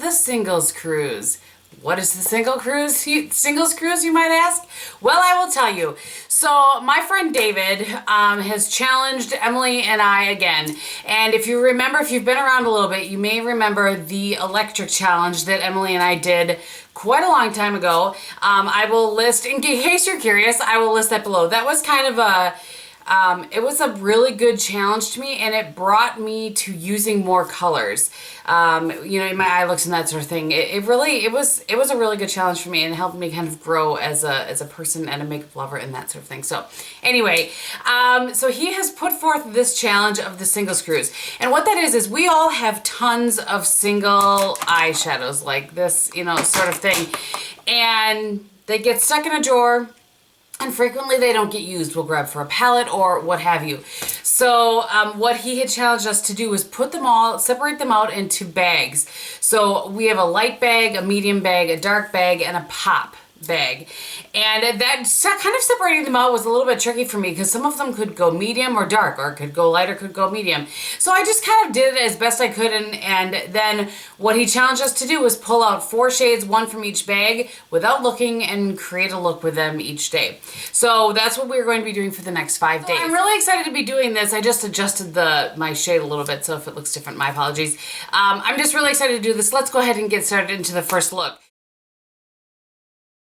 the singles cruise. What is the singles cruise, you might ask? Well, I will tell you. So my friend David has challenged Emily and I again. And if you remember, if you've been around a little bit, you may remember the electric challenge that Emily and I did quite a long time ago. I will list, in case you're curious, I will list that below. That was kind of a... it was a really good challenge to me, and it brought me to using more colors. You know, my eye looks and that sort of thing. It was a really good challenge for me, and it helped me kind of grow as a person and a makeup lover and that sort of thing. So anyway, so he has put forth this challenge of the singles cruise. And what that is we all have tons of single eyeshadows like this, you know, sort of thing. And they get stuck in a drawer. And frequently they don't get used. We'll grab for a palette or what have you. So what he had challenged us to do was put them all, separate them out into bags. So we have a light bag, a medium bag, a dark bag, and a pop bag. And that kind of separating them out was a little bit tricky for me because some of them could go medium or dark, or could go light or could go medium. So I just kind of did it as best I could, and then what he challenged us to do was pull out 4 shades, 1 from each bag, without looking, and create a look with them each day. So that's what we're going to be doing for the next 5 days. I'm really excited to be doing this. I just adjusted my shade a little bit, so if it looks different, my apologies. I'm just really excited to do this. Let's go ahead and get started into the first look.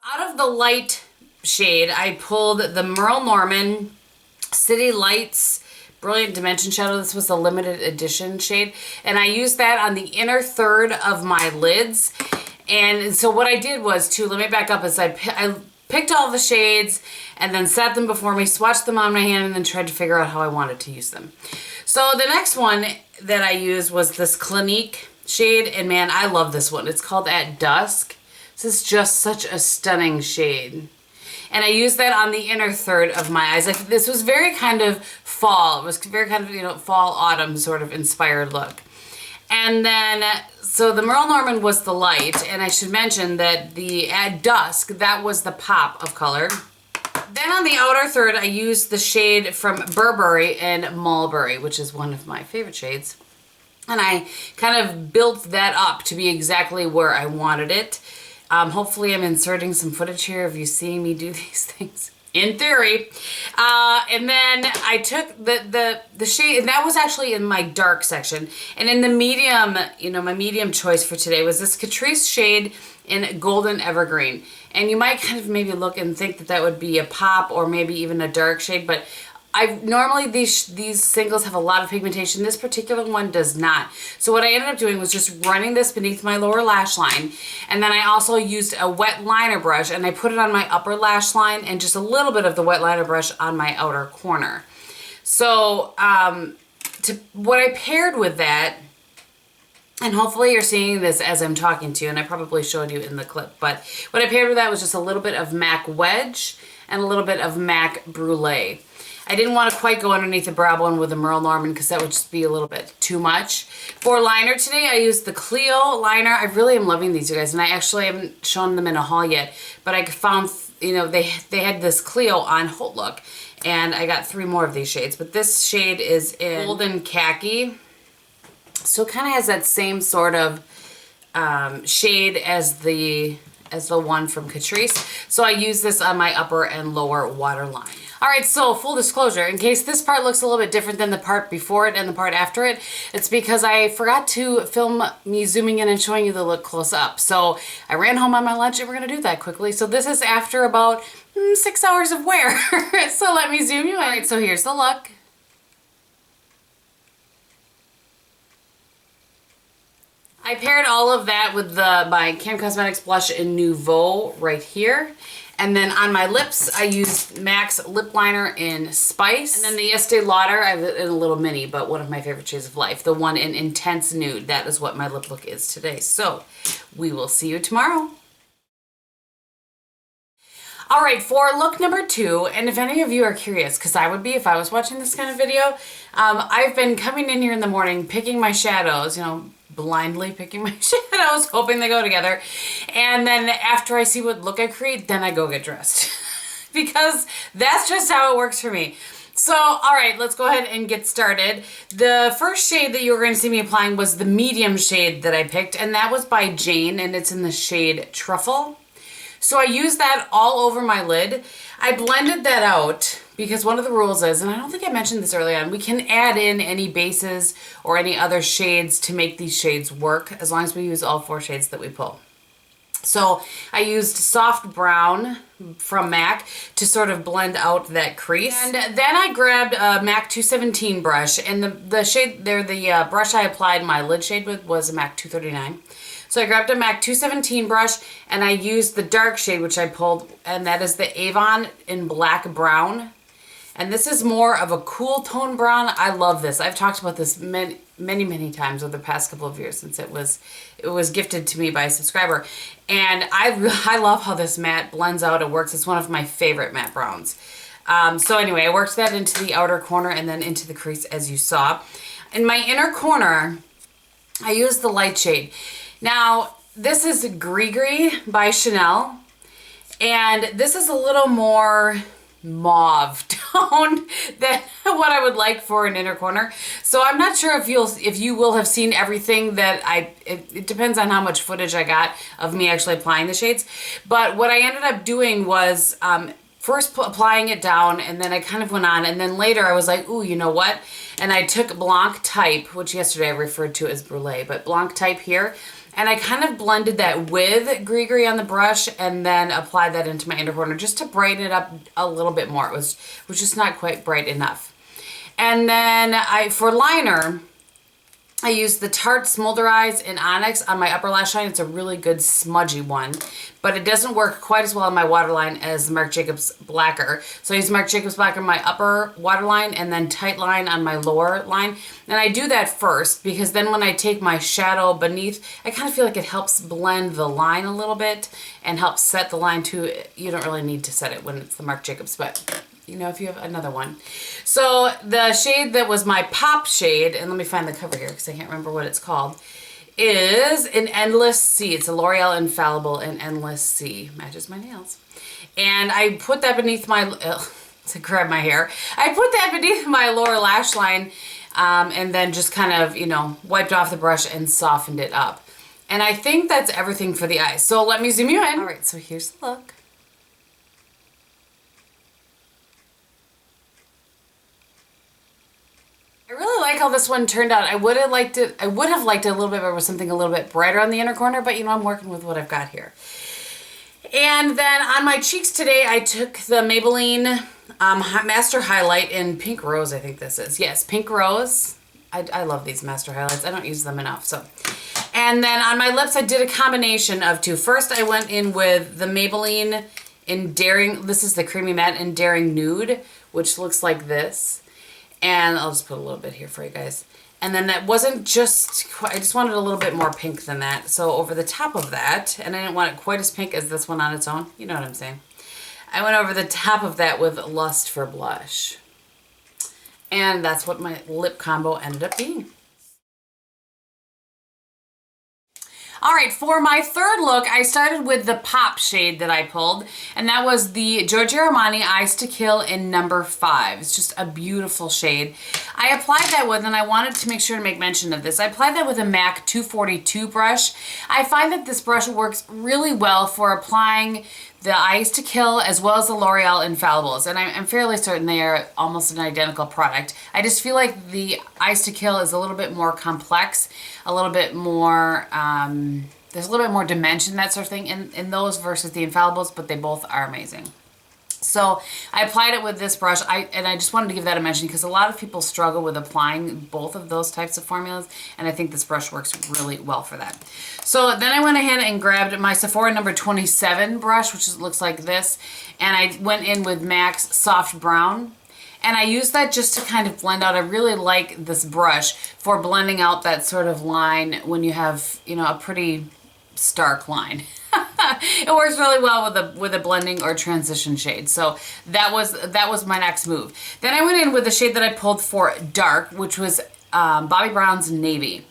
Out of the light shade, I pulled the Merle Norman City Lights Brilliant Dimension Shadow. This was a limited edition shade, and I used that on the inner third of my lids. And so what I did was let me back up, is I picked all the shades and then set them before me, swatched them on my hand, and then tried to figure out how I wanted to use them. So the next one that I used was this Clinique shade, and man, I love this one. It's called At Dusk. This is just such a stunning shade. And I used that on the inner third of my eyes. This was very kind of fall. It was very kind of, you know, fall, autumn sort of inspired look. And then, so the Merle Norman was the light, and I should mention that the At Dusk, that was the pop of color. Then on the outer third, I used the shade from Burberry and Mulberry, which is one of my favorite shades. And I kind of built that up to be exactly where I wanted it. Hopefully I'm inserting some footage here of you seeing me do these things, in theory. And then I took the shade, and that was actually in my dark section. And in the medium, you know, my medium choice for today was this Catrice shade in Golden Evergreen. And you might kind of maybe look and think that that would be a pop or maybe even a dark shade, but normally these singles have a lot of pigmentation. This particular one does not. So what I ended up doing was just running this beneath my lower lash line, and then I also used a wet liner brush, and I put it on my upper lash line and just a little bit of the wet liner brush on my outer corner. So what I paired with that, and hopefully you're seeing this as I'm talking to you, and I probably showed you in the clip, but what I paired with that was just a little bit of MAC Wedge and a little bit of MAC Brulee. I didn't want to quite go underneath the brow bone with the Merle Norman because that would just be a little bit too much. For liner today, I used the Clio liner. I really am loving these, you guys, and I actually haven't shown them in a haul yet, but I found, you know, they had this Clio on Haute Look, and I got 3 more of these shades, but this shade is in Golden Khaki. So it kind of has that same sort of shade as the one from Catrice. So I use this on my upper and lower waterline. All right, so full disclosure, in case this part looks a little bit different than the part before it and the part after it, it's because I forgot to film me zooming in and showing you the look close up. So I ran home on my lunch, and we're gonna do that quickly. So this is after about 6 hours of wear. So let me zoom you in. All right, so here's the look. I paired all of that with my Gehm Cosmetics blush in Nouveau right here. And then on my lips, I used MAC's lip liner in Spice. And then the Estee Lauder, I have it in a little mini, but one of my favorite shades of life. The one in Intense Nude. That is what my lip look is today. So we will see you tomorrow. All right, for look number 2, and if any of you are curious, because I would be if I was watching this kind of video, I've been coming in here in the morning, picking my shadows, you know, blindly picking my shadows, hoping they go together. And then after I see what look I create, then I go get dressed. Because that's just how it works for me. So, all right, let's go ahead and get started. The first shade that you were going to see me applying was the medium shade that I picked, and that was by Gehm, and it's in the shade Truffle. So I used that all over my lid. I blended that out because one of the rules is, and I don't think I mentioned this early on, we can add in any bases or any other shades to make these shades work as long as we use all 4 shades that we pull. So I used soft brown from MAC to sort of blend out that crease. And then I grabbed a MAC 217 brush, and the shade there, the brush I applied my lid shade with was a MAC 239. So I grabbed a MAC 217 brush and I used the dark shade, which I pulled, and that is the Avon in Black Brown. And this is more of a cool tone brown. I love this. I've talked about this many times over the past couple of years since it was gifted to me by a subscriber. And I love how this matte blends out. It works. It's one of my favorite matte browns. So anyway, I worked that into the outer corner and then into the crease as you saw. In my inner corner, I used the light shade. Now, this is Gris by Chanel, and this is a little more mauve tone than what I would like for an inner corner. So I'm not sure if you will have seen everything that it depends on how much footage I got of me actually applying the shades. But what I ended up doing was first applying it down, and then I kind of went on, and then later I was like, ooh, you know what? And I took Blanc Type, which yesterday I referred to as Brulee, but Blanc Type here, and I kind of blended that with Gris on the brush and then applied that into my inner corner just to brighten it up a little bit more. It was just not quite bright enough. And then for liner, I used the Tarte Smolderize in Onyx on my upper lash line. It's a really good smudgy one, but it doesn't work quite as well on my waterline as Marc Jacobs Blacker. So I use Marc Jacobs Blacker on my upper waterline and then Tight Line on my lower line. And I do that first because then when I take my shadow beneath, I kind of feel like it helps blend the line a little bit and helps set the line too. You don't really need to set it when it's the Marc Jacobs, but you know, if you have another one. So the shade that was my pop shade, and let me find the cover here because I can't remember what it's called, is an Endless Sea. It's a L'Oreal Infallible in Endless Sea. Matches my nails. And I put that beneath my, to grab my hair, I put that beneath my lower lash line and then just kind of, you know, wiped off the brush and softened it up. And I think that's everything for the eyes. So let me zoom you in. All right, so here's the look. I really like how this one turned out. I would have liked it a little bit better with something a little bit brighter on the inner corner, but you know, I'm working with what I've got here. And then on my cheeks today, I took the Maybelline Master Highlight in Pink Rose, I think this is. Yes, Pink Rose. I love these Master Highlights. I don't use them enough, so. And then on my lips, I did a combination of 2. First, I went in with the Maybelline in Daring, this is the Creamy Matte in Daring Nude, which looks like this. And I'll just put a little bit here for you guys. And then that wasn't just quite, I just wanted a little bit more pink than that. So over the top of that, and I didn't want it quite as pink as this one on its own. You know what I'm saying. I went over the top of that with Lust for Blush. And that's what my lip combo ended up being. All right, for my third look, I started with the pop shade that I pulled, and that was the Giorgio Armani Eyes to Kill in number 5. It's just a beautiful shade. I applied that with, and I wanted to make sure to make mention of this, I applied that with a MAC 242 brush. I find that this brush works really well for applying the Eyes to Kill as well as the L'Oreal Infallibles, and I'm fairly certain they are almost an identical product. I just feel like the Eyes to Kill is a little bit more complex, a little bit more, there's a little bit more dimension, that sort of thing in those versus the Infallibles, but they both are amazing. So I applied it with this brush, and I just wanted to give that a mention because a lot of people struggle with applying both of those types of formulas, and I think this brush works really well for that. So then I went ahead and grabbed my Sephora number 27 brush, which looks like this, and I went in with MAC's Soft Brown. And I used that just to kind of blend out. I really like this brush for blending out that sort of line when you have, you know, a pretty stark line. It works really well with a blending or transition shade. So that was my next move. Then I went in with the shade that I pulled for dark, which was Bobbi Brown's Navy.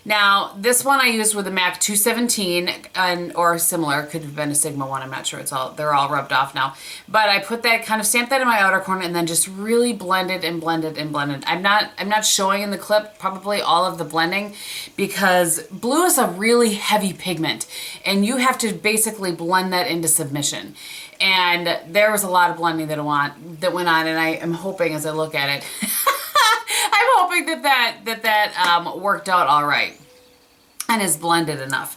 Now, this one I used with a MAC 217 or similar. Could have been a Sigma one. I'm not sure. They're all rubbed off now. But I put that, kind of stamped that in my outer corner and then just really blended and blended and blended. I'm not showing in the clip probably all of the blending because blue is a really heavy pigment and you have to basically blend that into submission. And there was a lot of blending that went on, and I am hoping as I look at it, I'm hoping that worked out all right and is blended enough.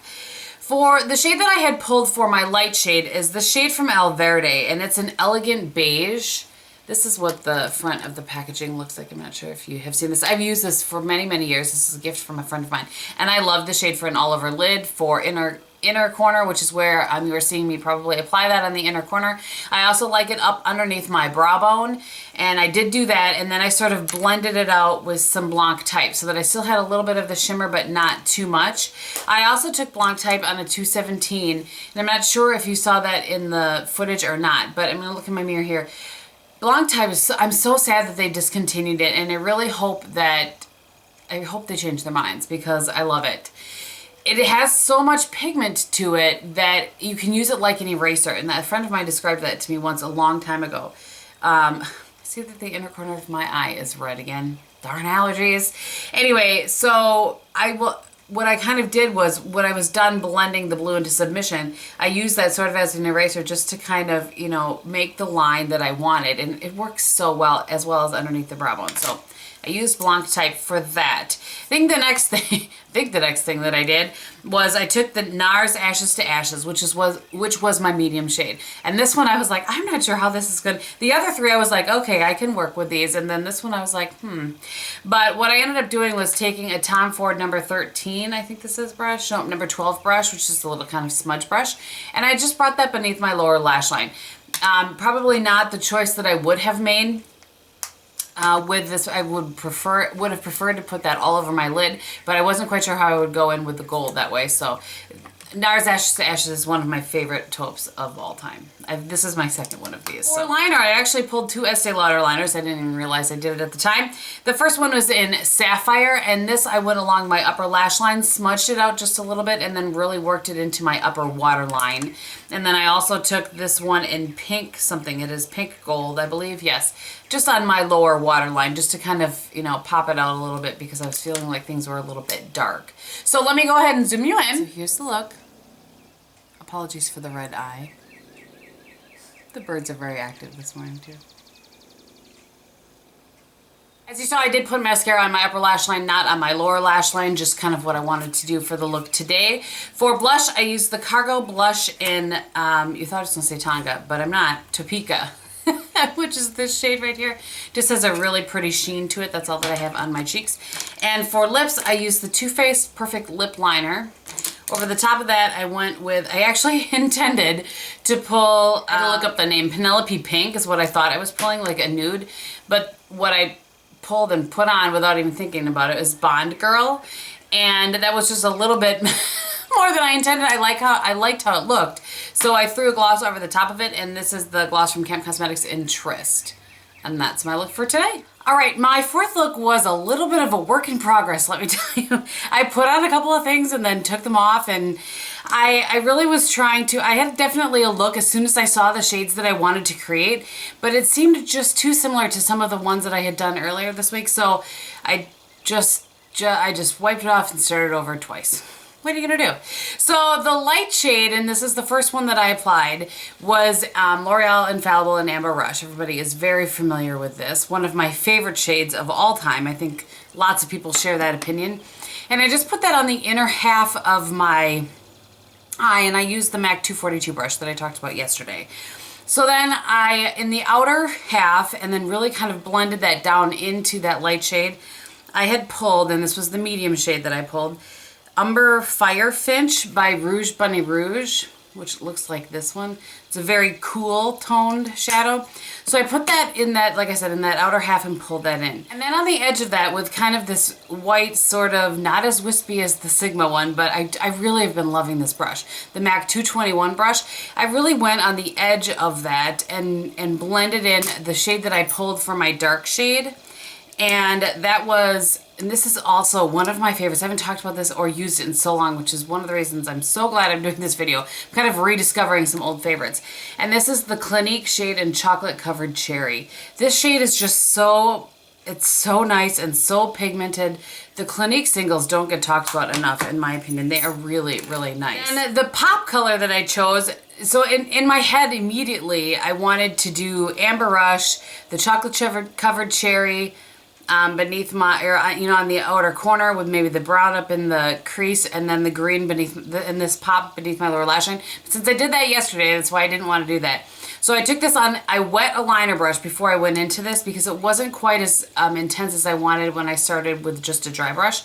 For the shade that I had pulled for my light shade is the shade from Alverde, and it's an elegant beige. This is what the front of the packaging looks like. I'm not sure if you have seen this. I've used this for many, many years. This is a gift from a friend of mine. And I love the shade for an all-over lid, for inner corner, which is where you are seeing me probably apply that on the inner corner. I also like it up underneath my brow bone, and I did do that, and then I sort of blended it out with some Blanc type so that I still had a little bit of the shimmer but not too much. I also took Blanc type on a 217, and I'm not sure if you saw that in the footage or not, but I'm going to look in my mirror here. Blanc type is, I'm so sad that they discontinued it, and I really hope they change their minds because I love it. It has so much pigment to it that you can use it like an eraser, and a friend of mine described that to me once a long time ago. See that the inner corner of my eye is red again. Darn allergies. Anyway, so what I kind of did was, when I was done blending the blue into submission, I used that sort of as an eraser just to kind of, make the line that I wanted. And it works so well as underneath the brow bone. So I used Blanc type for that. I think the next thing that I did was I took the NARS Ashes to Ashes, which was my medium shade. And this one I was like, I'm not sure how this is good. The other three I was like, okay, I can work with these. And then this one I was like, But what I ended up doing was taking a Tom Ford number 13, I think this is brush, no, number 12 brush, which is a little kind of smudge brush. And I just brought that beneath my lower lash line. Probably not the choice that I would have made. With this, I would have preferred to put that all over my lid, but I wasn't quite sure how I would go in with the gold that way. So NARS Ashes to Ashes is one of my favorite taupes of all time. This is my second one of these. For liner, I actually pulled two Estee Lauder liners. I didn't even realize I did it at the time. The first one was in Sapphire, and this I went along my upper lash line, smudged it out just a little bit, and then really worked it into my upper waterline. And then I also took this one in pink something. It is pink gold, I believe. Yes. Just on my lower waterline, just to kind of, pop it out a little bit because I was feeling like things were a little bit dark. So let me go ahead and zoom you in. So here's the look. Apologies for the red eye. The birds are very active this morning too. As you saw, I did put mascara on my upper lash line, not on my lower lash line, just kind of what I wanted to do for the look today. For blush, I used the Cargo blush in, you thought I was going to say Tonga, but I'm not, Topeka. Which is this shade right here. Just has a really pretty sheen to it. That's all that I have on my cheeks. And for lips, I used the Too Faced Perfect Lip Liner. Over the top of that, I actually intended to pull, I had to look up the name, Penelope Pink is what I thought I was pulling, like a nude. But what I pulled and put on without even thinking about it is Bond Girl. And that was just a little bit more than I intended. I liked how it looked. So I threw a gloss over the top of it, and this is the gloss from Camp Cosmetics in Tryst. And that's my look for today. All right, my fourth look was a little bit of a work in progress, let me tell you. I put on a couple of things and then took them off, and I really was trying to, I had definitely a look as soon as I saw the shades that I wanted to create, but it seemed just too similar to some of the ones that I had done earlier this week, so I just wiped it off and started over twice. What are you gonna do? So the light shade, and this is the first one that I applied, was L'Oreal Infallible in Amber Rush. Everybody is very familiar with this. One of my favorite shades of all time. I think lots of people share that opinion. And I just put that on the inner half of my eye, and I used the MAC 242 brush that I talked about yesterday. So then in the outer half, and then really kind of blended that down into that light shade, I had pulled, and this was the medium shade that I pulled, Umber Firefinch by Rouge Bunny Rouge, which looks like this one. It's a very cool toned shadow. So I put that in that, like I said, in that outer half and pulled that in. And then on the edge of that with kind of this white sort of, not as wispy as the Sigma one, but I really have been loving this brush. The MAC 221 brush. I really went on the edge of that and blended in the shade that I pulled for my dark shade. And that was and this is also one of my favorites. I haven't talked about this or used it in so long, which is one of the reasons I'm so glad I'm doing this video. I'm kind of rediscovering some old favorites. And this is the Clinique shade in Chocolate Covered Cherry. This shade is just so, it's so nice and so pigmented. The Clinique singles don't get talked about enough, in my opinion. They are really, really nice. And the pop color that I chose, so in my head immediately, I wanted to do Amber Rush, the Chocolate Covered Cherry, beneath my, or, you know, on the outer corner with maybe the brown up in the crease and then the green beneath, and this pop beneath my lower lash line. But since I did that yesterday, that's why I didn't want to do that. So I took this on, I wet a liner brush before I went into this because it wasn't quite as intense as I wanted when I started with just a dry brush.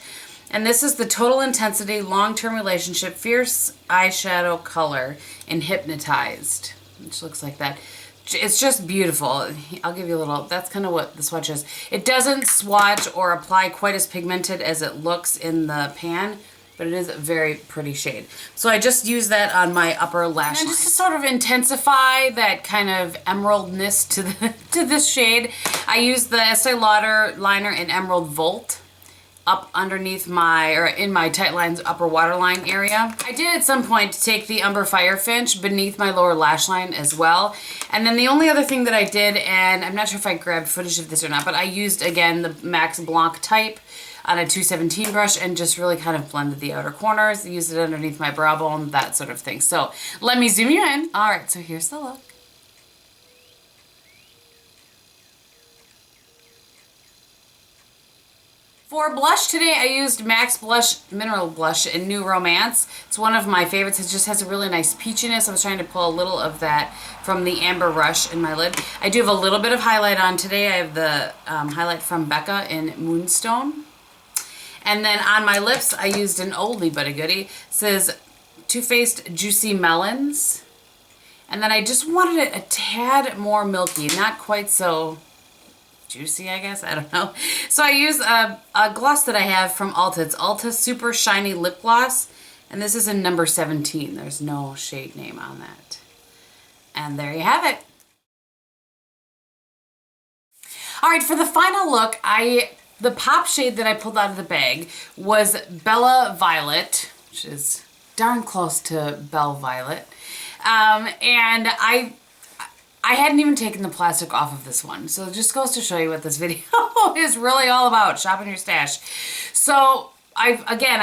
And this is the Total Intensity Long-Term Relationship Fierce Eyeshadow Color in Hypnotized, which looks like that. It's just beautiful. I'll give you a little, that's kind of what the swatch is. It doesn't swatch or apply quite as pigmented as it looks in the pan, but it is a very pretty shade. So I just use that on my upper lash line. And just to sort of intensify that kind of emeraldness to this shade, I use the Estee Lauder liner in Emerald Volt up underneath my, or in my tight lines upper waterline area. I did at some point take the Umber Firefinch beneath my lower lash line as well. And then the only other thing that I did, and I'm not sure if I grabbed footage of this or not, but I used, again, the Max Blanc type on a 217 brush and just really kind of blended the outer corners, used it underneath my brow bone, that sort of thing. So let me zoom you in. All right, so here's the look. For blush today, I used MAC Blush Mineral Blush in New Romance. It's one of my favorites. It just has a really nice peachiness. I was trying to pull a little of that from the Amber Rush in my lid. I do have a little bit of highlight on today. I have the highlight from Becca in Moonstone. And then on my lips, I used an oldie but a goodie. It says Too Faced Juicy Melons. And then I just wanted it a tad more milky, not quite so juicy, I guess. I don't know. So I use a gloss that I have from Ulta. It's Ulta Super Shiny Lip Gloss. And this is in number 17. There's no shade name on that. And there you have it. All right, for the final look, the pop shade that I pulled out of the bag was Bella Violet, which is darn close to Belle Violet. And I hadn't even taken the plastic off of this one. So it just goes to show you what this video is really all about, shopping your stash. So I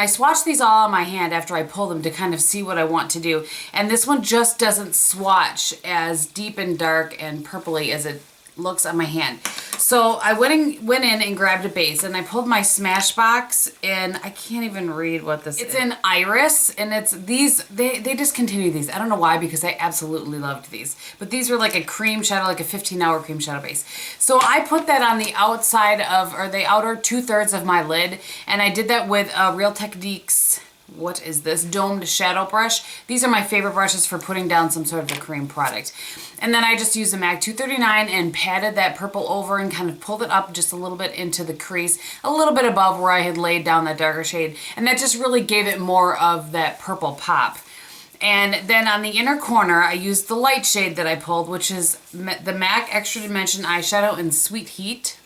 swatched these all on my hand after I pulled them to kind of see what I want to do. And this one just doesn't swatch as deep and dark and purpley as it looks on my hand. So I went in and grabbed a base, and I pulled my Smashbox in, I can't even read what this is. It's in Iris, and it's these, they discontinued these. I don't know why, because I absolutely loved these. But these were like a cream shadow, like a 15-hour cream shadow base. So I put that on the outside of, or the outer 2/3 of my lid, and I did that with Real Techniques, what is this, domed shadow brush. These are my favorite brushes for putting down some sort of a cream product. And then I just used the MAC 239 and patted that purple over and kind of pulled it up just a little bit into the crease, a little bit above where I had laid down that darker shade. And that just really gave it more of that purple pop. And then on the inner corner, I used the light shade that I pulled, which is the MAC Extra Dimension Eyeshadow in Sweet Heat.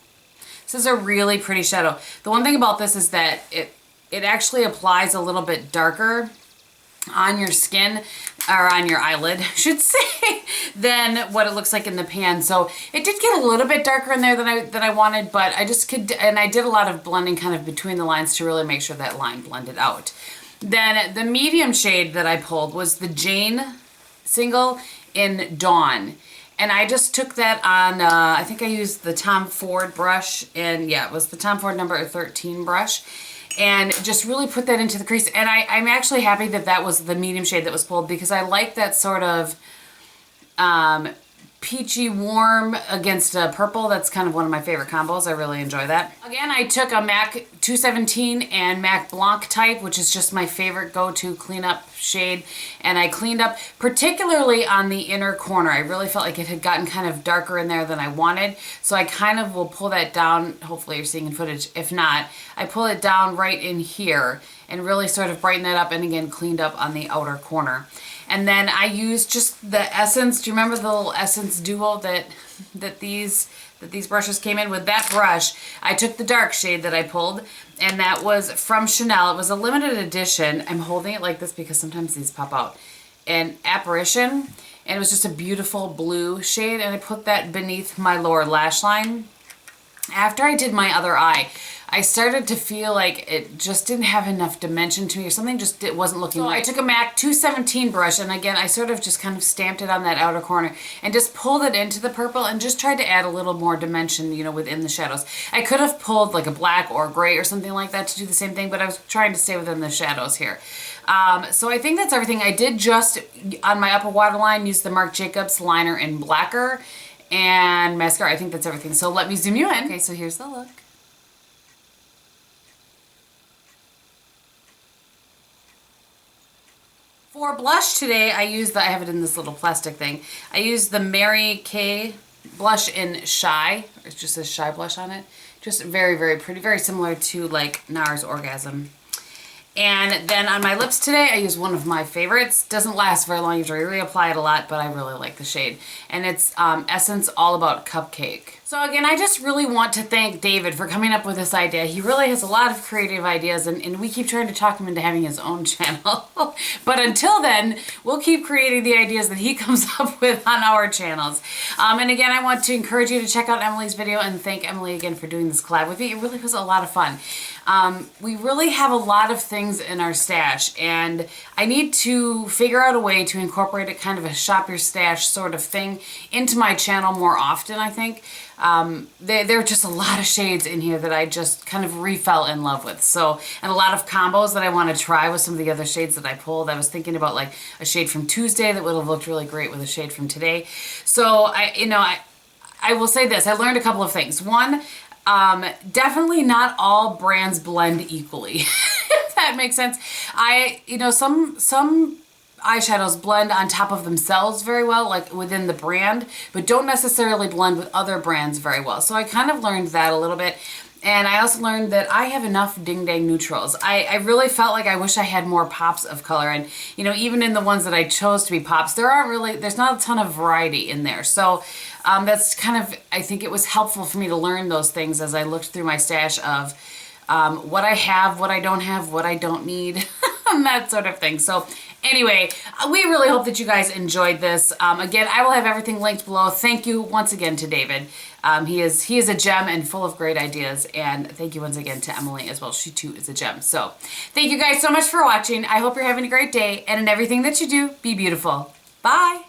This is a really pretty shadow. The one thing about this is that it actually applies a little bit darker on your skin, or on your eyelid, I should say, than what it looks like in the pan. So it did get a little bit darker in there than I wanted, but I just could, and I did a lot of blending kind of between the lines to really make sure that line blended out. Then the medium shade that I pulled was the Jane single in Dawn. And I just took that on, I think I used the Tom Ford brush, and yeah, it was the Tom Ford number 13 brush. And just really put that into the crease. And I'm actually happy that that was the medium shade that was pulled, because I like that sort of peachy warm against a purple. That's kind of one of my favorite combos. I really enjoy that. Again, I took a MAC 217 and MAC Blanc type, which is just my favorite go-to cleanup shade. And I cleaned up particularly on the inner corner. I really felt like it had gotten kind of darker in there than I wanted. So I kind of will pull that down. Hopefully you're seeing in footage. If not, I pull it down right in here and really sort of brighten that up, and again cleaned up on the outer corner. And then I used just the Essence. Do you remember the little Essence Duo that these brushes came in with? That brush, I took the dark shade that I pulled, and that was from Chanel. It was a limited edition. I'm holding it like this because sometimes these pop out. And Apparition, and it was just a beautiful blue shade, and I put that beneath my lower lash line. After I did my other eye, I started to feel like it just didn't have enough dimension to me, or something just it wasn't looking right. I took a MAC 217 brush, and again, I sort of just kind of stamped it on that outer corner and just pulled it into the purple and just tried to add a little more dimension, you know, within the shadows. I could have pulled like a black or a gray or something like that to do the same thing, but I was trying to stay within the shadows here. So I think that's everything. I did just, on my upper waterline, use the Marc Jacobs liner in Blacker and mascara. I think that's everything. So let me zoom you in. Okay, so here's the look. For blush today, I have it in this little plastic thing. I used the Mary Kay blush in Shy. It just says Shy blush on it. Just very, very pretty. Very similar to like NARS Orgasm. And then on my lips today, I use one of my favorites. Doesn't last very long. You have to really apply it a lot, but I really like the shade. And it's Essence All About Cupcake. So again, I just really want to thank David for coming up with this idea. He really has a lot of creative ideas, and we keep trying to talk him into having his own channel. But until then, we'll keep creating the ideas that he comes up with on our channels. And again, I want to encourage you to check out Emily's video and thank Emily again for doing this collab with me. It really was a lot of fun. We really have a lot of things in our stash, and I need to figure out a way to incorporate it, kind of a shop your stash sort of thing, into my channel more often, I think. There are just a lot of shades in here that I just kind of refell in love with. So, and a lot of combos that I want to try with some of the other shades that I pulled. I was thinking about like a shade from Tuesday that would have looked really great with a shade from today. So I will say this, I learned a couple of things. One, definitely not all brands blend equally, if that makes sense. Some eyeshadows blend on top of themselves very well, like within the brand, but don't necessarily blend with other brands very well. So I kind of learned that a little bit. And I also learned that I have enough ding dang neutrals. I really felt like I wish I had more pops of color. And, you know, even in the ones that I chose to be pops, there's not a ton of variety in there. So that's kind of, I think it was helpful for me to learn those things as I looked through my stash of what I have, what I don't have, what I don't need, and that sort of thing. So anyway, we really hope that you guys enjoyed this. Again, I will have everything linked below. Thank you once again to David. He is a gem and full of great ideas. And thank you once again to Emily as well. She too is a gem. So thank you guys so much for watching. I hope you're having a great day. And in everything that you do, be beautiful. Bye.